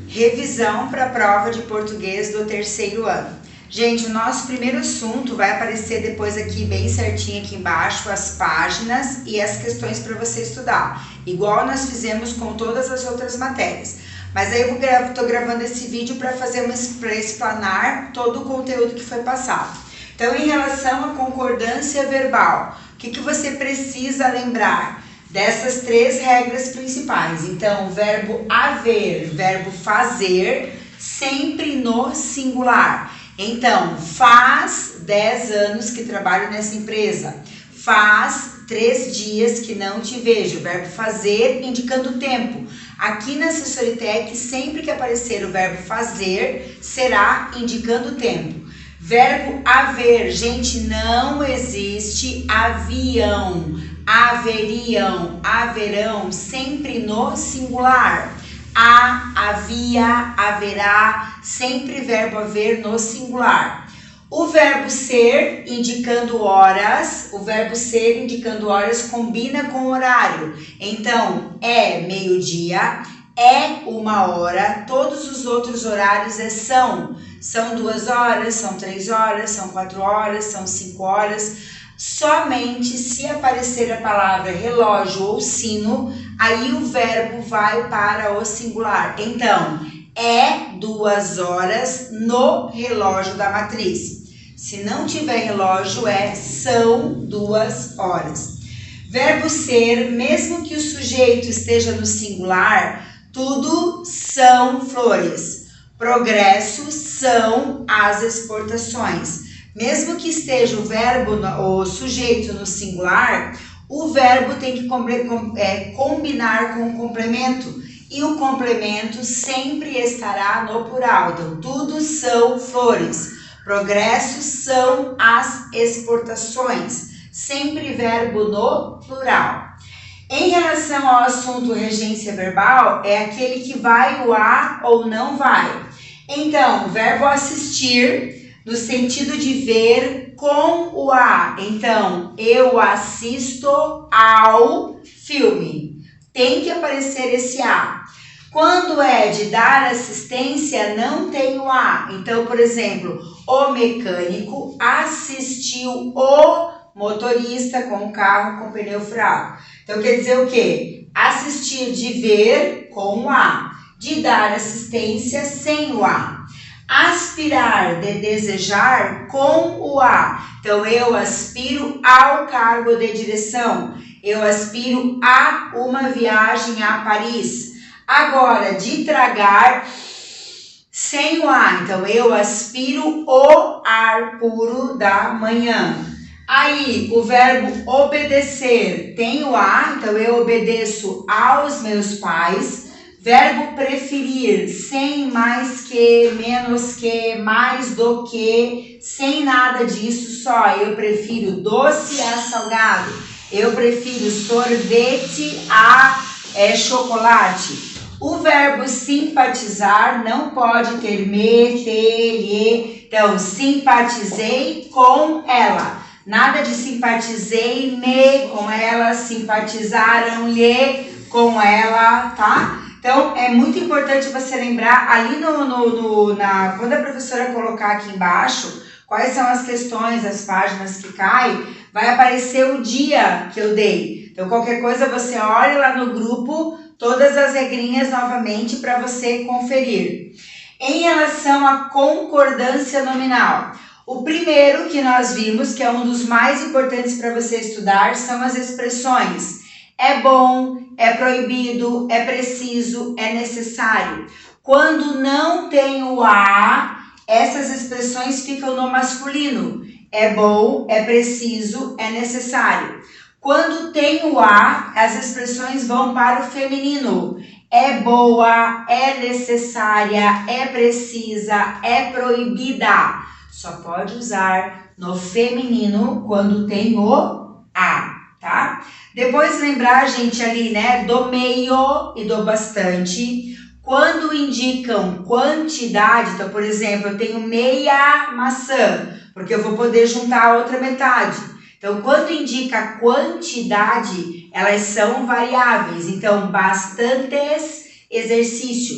Revisão para a prova de português do terceiro ano. Gente, o nosso primeiro assunto vai aparecer depois aqui, bem certinho aqui embaixo, as páginas e as questões para você estudar. Igual nós fizemos com todas as outras matérias. Mas aí eu estou gravando esse vídeo para explanar todo o conteúdo que foi passado. Então, em relação à concordância verbal, o que você precisa lembrar? Dessas três regras principais. Então, o verbo haver, verbo fazer, sempre no singular. Então, faz 10 anos que trabalho nessa empresa. Faz 3 dias que não te vejo. Verbo fazer indicando tempo. Aqui na Assessoritec, sempre que aparecer o verbo fazer, será indicando tempo. Verbo haver, gente, não existe avião, haveriam, haverão, sempre no singular. Havia, haverá, sempre verbo haver no singular. O verbo ser indicando horas, combina com horário. Então, é meio-dia, é 1h, todos os outros horários são 2 horas, são 3 horas, são 4 horas, são 5 horas. Somente se aparecer a palavra relógio ou sino, aí o verbo vai para o singular. Então, é 2 horas no relógio da matriz. Se não tiver relógio, são 2 horas. Verbo ser, mesmo que o sujeito esteja no singular, tudo são flores. Progresso são as exportações. Mesmo que esteja o sujeito no singular, o verbo tem que combinar com o complemento. E o complemento sempre estará no plural. Então, tudo são flores. Progressos são as exportações. Sempre verbo no plural. Em relação ao assunto regência verbal, é aquele que vai o a ou não vai. Então, o verbo assistir, no sentido de ver com o a. Então, eu assisto ao filme. Tem que aparecer esse a. Quando é de dar assistência, não tem o a. Então, por exemplo, o mecânico assistiu o motorista com o carro com pneu furado. Então, quer dizer o quê? Assistir de ver com o a. De dar assistência sem o a. Aspirar de desejar com o a. Então, eu aspiro ao cargo de direção. Eu aspiro a uma viagem a Paris. Agora, de tragar sem o a. Então, eu aspiro o ar puro da manhã. Aí, o verbo obedecer tem o a. Então, eu obedeço aos meus pais. Verbo preferir, sem mais que, menos que, mais do que, sem nada disso, só eu prefiro doce a salgado, eu prefiro sorvete a chocolate. O verbo simpatizar não pode ter me, te, lhe, então simpatizei com ela. Nada de simpatizei-me com ela, simpatizaram-lhe com ela, tá? Então, é muito importante você lembrar ali quando a professora colocar aqui embaixo quais são as questões, as páginas que caem, vai aparecer o dia que eu dei. Então, qualquer coisa você olha lá no grupo, todas as regrinhas novamente para você conferir. Em relação à concordância nominal, o primeiro que nós vimos, que é um dos mais importantes para você estudar, são as expressões é bom, é proibido, é preciso, é necessário. Quando não tem o a, essas expressões ficam no masculino. É bom, é preciso, é necessário. Quando tem o a, as expressões vão para o feminino. É boa, é necessária, é precisa, é proibida. Só pode usar no feminino quando tem o a, tá? Depois lembrar, gente, ali, né, do meio e do bastante. Quando indicam quantidade, então, por exemplo, eu tenho meia maçã, porque eu vou poder juntar a outra metade. Então, quando indica quantidade, elas são variáveis. Então, bastantes exercício.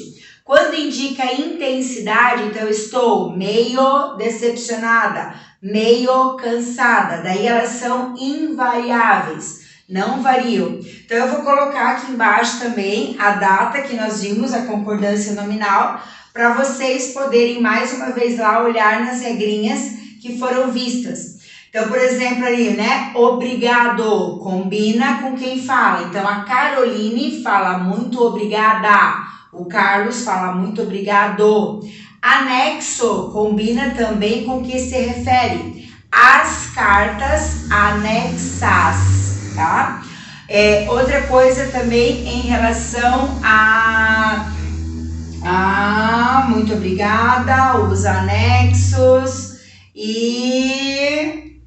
Quando indica intensidade, então eu estou meio decepcionada, meio cansada. Daí elas são invariáveis, não variam. Então eu vou colocar aqui embaixo também a data que nós vimos, a concordância nominal, para vocês poderem mais uma vez lá olhar nas regrinhas que foram vistas. Então, por exemplo, ali, né? Obrigado combina com quem fala. Então, a Caroline fala muito obrigada. O Carlos fala muito obrigado. Anexo combina também com o que se refere. As cartas anexas, tá? Outra coisa também em relação a muito obrigada, os anexos e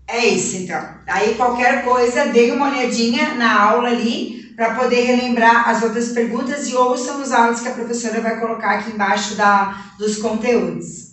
é isso, então. Aí qualquer coisa, dê uma olhadinha na aula ali para poder relembrar as outras perguntas e ouçam os áudios que a professora vai colocar aqui embaixo dos conteúdos.